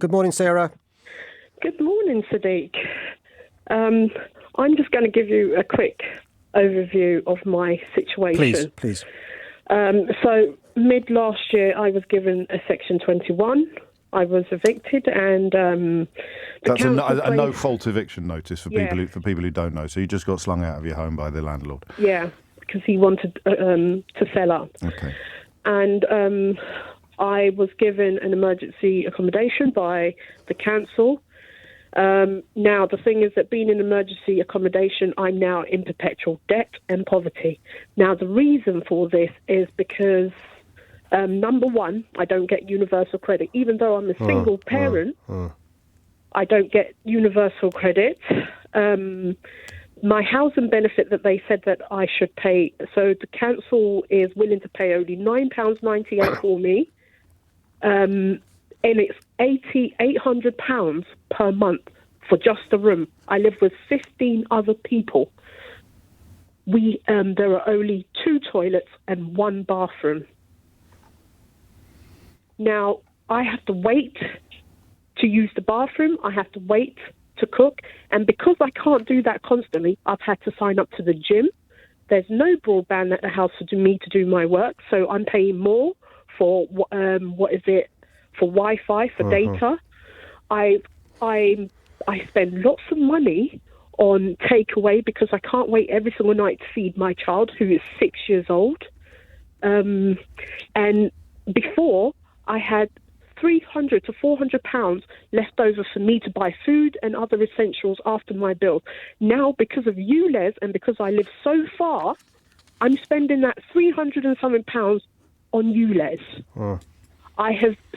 Good morning, Sarah. Good morning, Sadiq. I'm just going to give you a quick overview of my situation. Please. So, mid last year, I was given a Section 21. I was evicted, and that's a no-fault eviction notice for people who don't know. So you just got slung out of your home by the landlord. Yeah, because he wanted to sell up. Okay. And I was given an emergency accommodation by the council. Now, the thing is that being in emergency accommodation, I'm now in perpetual debt and poverty. Now, the reason for this is because, number one, I don't get universal credit. Even though I'm a single parent, I don't get universal credit. My housing benefit that they said that I should pay, so the council is willing to pay only £9.98 for me, and it's £800 per month for just a room. I live with 15 other people. There are only 2 toilets and 1 bathroom. Now, I have to wait to use the bathroom. I have to wait to cook. And because I can't do that constantly, I've had to sign up to the gym. There's no broadband at the house for me to do my work. So I'm paying more for, for Wi-Fi, for data. I spend lots of money on takeaway because I can't wait every single night to feed my child, who is 6 years old. And before, I had £300 to £400 left over for me to buy food and other essentials after my bill. Now, because of Ulez and because I live so far, I'm spending that £300 and something on Ulez.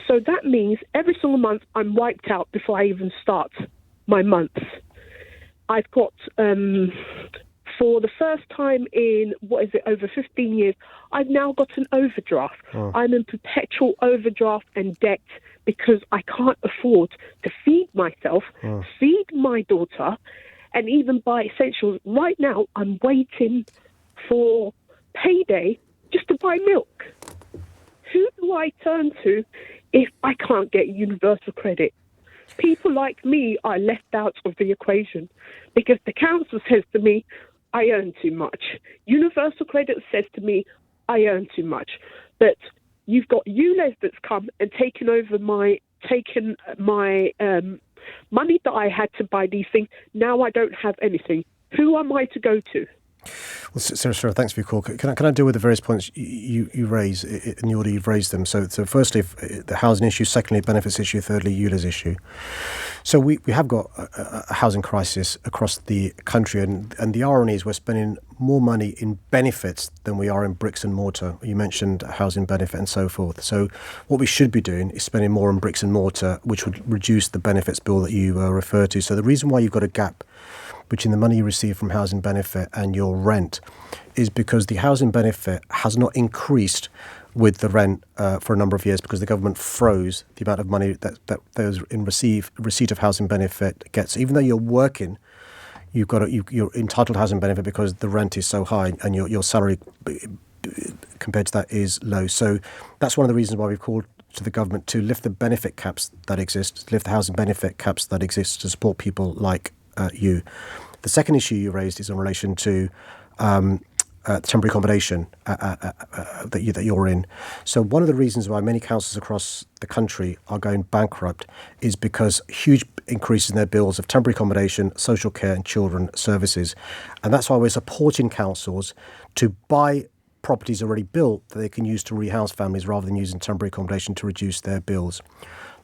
So that means every single month I'm wiped out before I even start my month. I've got, for the first time in, over 15 years, I've now got an overdraft. I'm in perpetual overdraft and debt because I can't afford to feed myself, feed my daughter, and even buy essentials. Right now, I'm waiting for payday just to buy milk. Who do I turn to if I can't get universal credit? People like me are left out of the equation because the council says to me, I earn too much. Universal credit says to me, I earn too much. But you've got Ulez that's come and taken my money that I had to buy these things. Now I don't have anything. Who am I to go to? Well, Sarah, thanks for your call. Can I deal with the various points you raise in the order you've raised them? So firstly, the housing issue. Secondly, benefits issue. Thirdly, Ulez issue. So we have got a housing crisis across the country, and the irony is we're spending more money in benefits than we are in bricks and mortar. You mentioned housing benefit and so forth. So what we should be doing is spending more on bricks and mortar, which would reduce the benefits bill that you refer to. So the reason why you've got a gap between the money you receive from housing benefit and your rent is because the housing benefit has not increased with the rent for a number of years because the government froze the amount of money that those in receipt of housing benefit gets. Even though you're working, you're entitled to housing benefit because the rent is so high and your salary compared to that is low. So that's one of the reasons why we've called to the government to lift the benefit caps that exist, lift the housing benefit caps that exist to support people like you. The second issue you raised is in relation to temporary accommodation that you're in. So one of the reasons why many councils across the country are going bankrupt is because huge increases in their bills of temporary accommodation, social care and children services. And that's why we're supporting councils to buy properties already built that they can use to rehouse families rather than using temporary accommodation to reduce their bills.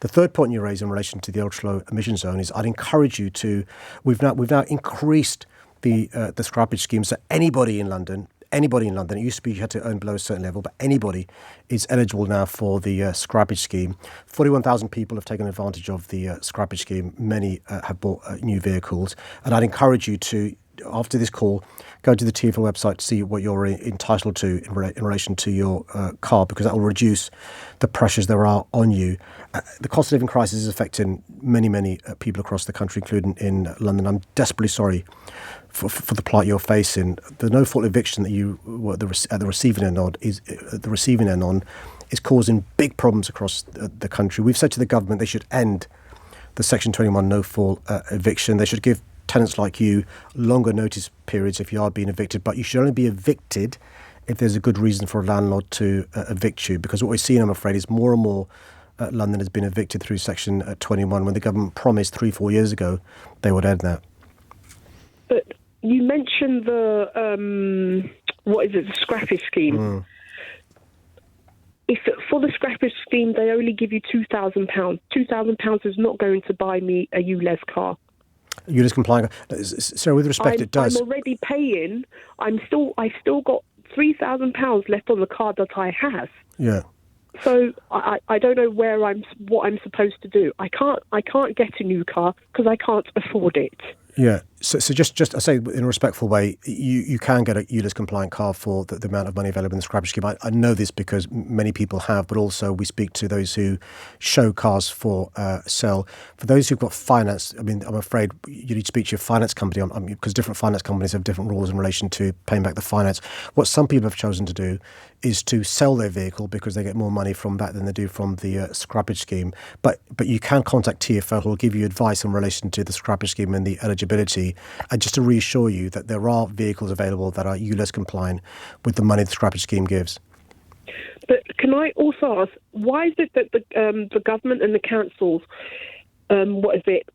The third point you raise in relation to the ultra-low emission zone is I'd encourage you to, we've now increased the scrappage scheme, so anybody in London, it used to be you had to earn below a certain level, but anybody is eligible now for the scrappage scheme. 41,000 people have taken advantage of the scrappage scheme. Many have bought new vehicles. And I'd encourage you to, after this call, go to the TfL website to see what you're entitled to in relation to your car, because that will reduce the pressures there are on you. The cost of living crisis is affecting many people across the country, including in London. I'm desperately sorry for the plight you're facing. The no-fault eviction that you were at the receiving end on is causing big problems across the country. We've said to the government they should end the Section 21 no-fault eviction. They should give tenants like you longer notice periods if you are being evicted, but you should only be evicted if there's a good reason for a landlord to evict you, because what we're seeing, I'm afraid, is more and more London has been evicted through Section 21 when the government promised 3-4 years ago they would end that. But you mentioned the scrappage scheme. If for the scrappage scheme they only give you £2,000, £2,000 is not going to buy me a Ulez car. Ulez compliant. So with respect, it does. I'm already paying. I still got £3,000 left on the card that I have. Yeah. So I don't know what I'm supposed to do. I can't get a new car because I can't afford it. Yeah. So just I say in a respectful way, you can get a Ulez compliant car for the amount of money available in the scrappage scheme. I know this because many people have, but also we speak to those who show cars for sale. For those who've got finance, I mean, I'm afraid you need to speak to your finance company because different finance companies have different rules in relation to paying back the finance. What some people have chosen to do is to sell their vehicle because they get more money from that than they do from the scrappage scheme. But you can contact TfL, who will give you advice in relation to the scrappage scheme and the eligibility. And just to reassure you that there are vehicles available that are Ulez compliant with the money the scrappage scheme gives. But can I also ask, why is it that the government and the councils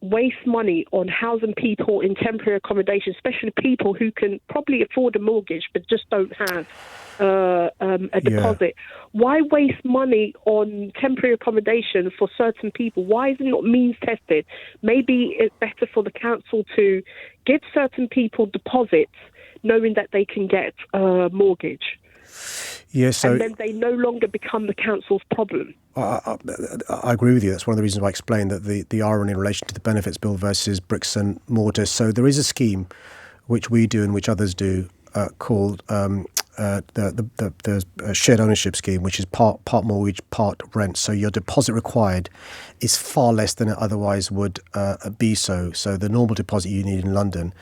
waste money on housing people in temporary accommodation, especially people who can probably afford a mortgage but just don't have a deposit? Why waste money on temporary accommodation for certain people? Why is it not means tested? Maybe it's better for the council to give certain people deposits knowing that they can get a mortgage. Yeah, so and then they no longer become the council's problem. I agree with you. That's one of the reasons why I explained that the irony in relation to the benefits bill versus bricks and mortar. So there is a scheme which we do and which others do called the shared ownership scheme, which is part mortgage, part rent. So your deposit required is far less than it otherwise would be. So the normal deposit you need in London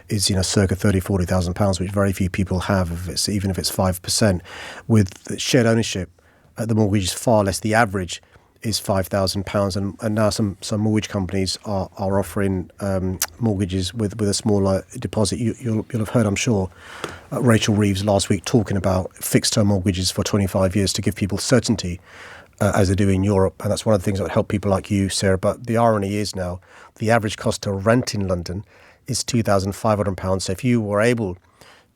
is circa £30,000-40,000, which very few people have, even if it's 5%. With shared ownership, the mortgage is far less. The average is £5,000, and now some mortgage companies are offering mortgages with a smaller deposit. You'll have heard, I'm sure, Rachel Reeves last week talking about fixed-term mortgages for 25 years to give people certainty, as they do in Europe, and that's one of the things that would help people like you, Sarah. But the irony is now the average cost to rent in London is £2,500. So if you were able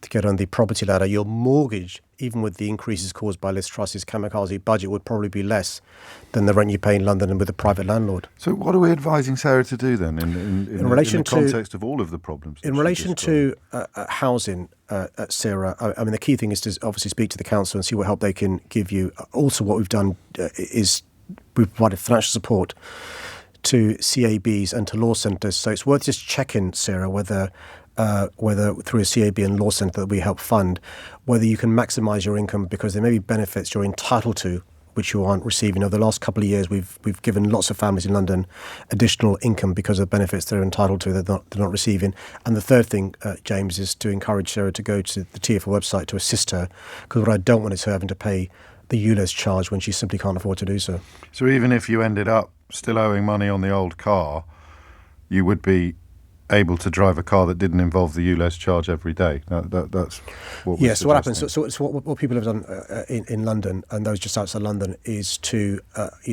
to get on the property ladder, your mortgage, even with the increases caused by Liz Truss's kamikaze budget, would probably be less than the rent you pay in London and with a private landlord. So what are we advising Sarah to do then in relation in the context of all of the problems? In relation to housing, Sarah, I mean, the key thing is to obviously speak to the council and see what help they can give you. Also, what we've done is we've provided financial support to CABs and to law centres. So it's worth just checking, Sarah, whether through a CAB and law centre that we help fund, whether you can maximise your income, because there may be benefits you're entitled to which you aren't receiving. Over the last couple of years, we've given lots of families in London additional income because of benefits they're entitled to they're not receiving. And the third thing, James, is to encourage Sarah to go to the TfL website to assist her, because what I don't want is her having to pay the Ulez charge when she simply can't afford to do so. So even if you ended up still owing money on the old car, you would be able to drive a car that didn't involve the Ulez charge every day. That's what we're So what happens? So what people have done in London, and those just outside London, is to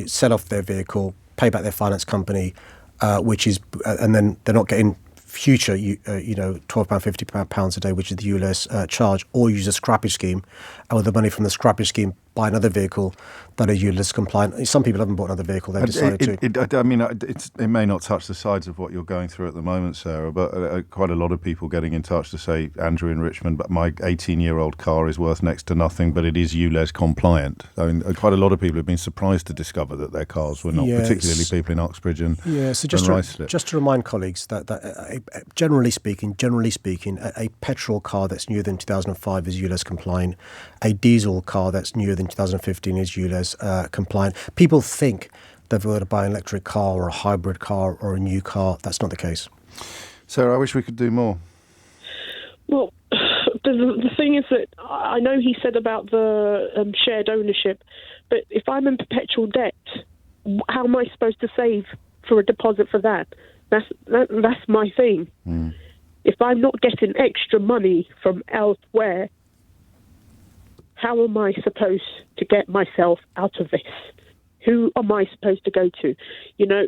sell off their vehicle, pay back their finance company, which is, and then they're not getting future, £12.50 a day, which is the Ulez charge, or use a scrappage scheme, and with the money from the scrappage scheme, buy another vehicle that is Ulez compliant. Some people haven't bought another vehicle; they've decided to. It may not touch the sides of what you're going through at the moment, Sarah, but quite a lot of people getting in touch to say, Andrew in Richmond, but my 18-year-old car is worth next to nothing, but it is Ulez compliant. I mean, quite a lot of people have been surprised to discover that their cars were not, particularly people in Uxbridge and Ruislip. Just to remind colleagues that generally speaking, a petrol car that's newer than 2005 is Ulez compliant. A diesel car that's newer than 2015 is Ulez compliant. People think they've got to buy an electric car or a hybrid car or a new car. That's not the case. Sarah, I wish we could do more. Well, the thing is that I know he said about the shared ownership, but if I'm in perpetual debt, how am I supposed to save for a deposit for that. That's my thing. If I'm not getting extra money from elsewhere, how am I supposed to get myself out of this? Who am I supposed to go to? You know,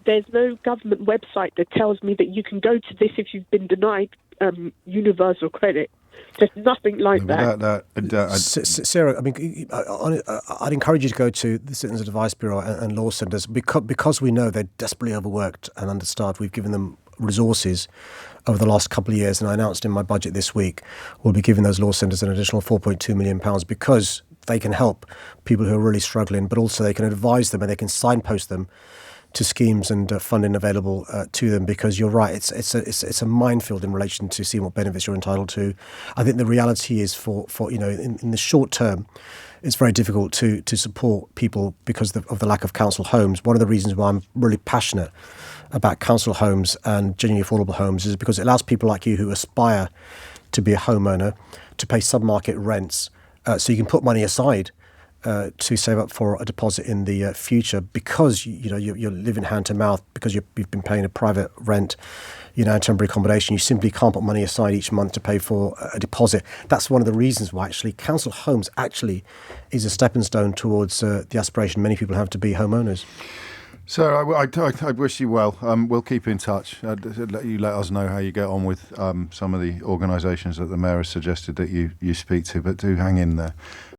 there's no government website that tells me that you can go to this if you've been denied universal credit. There's nothing like that. Sarah, I mean, I'd encourage you to go to the Citizens Advice Bureau and law centres because we know they're desperately overworked and understaffed. We've given them resources over the last couple of years, and I announced in my budget this week we'll be giving those law centres an additional £4.2 million because they can help people who are really struggling, but also they can advise them and they can signpost them to schemes and funding available to them, because you're right, it's a minefield in relation to seeing what benefits you're entitled to. I think the reality is for you know, in the short term, it's very difficult to support people because of the lack of council homes. One of the reasons why I'm really passionate about council homes and genuinely affordable homes is because it allows people like you who aspire to be a homeowner to pay sub-market rents, so you can put money aside to save up for a deposit in the future, because you know you're living hand to mouth, because you've been paying a private rent, you know, temporary accommodation. You simply can't put money aside each month to pay for a deposit. That's one of the reasons why actually council homes actually is a stepping stone towards the aspiration many people have to be homeowners. So I wish you well. We'll keep in touch. You let us know how you get on with some of the organisations that the Mayor has suggested that you speak to, but do hang in there.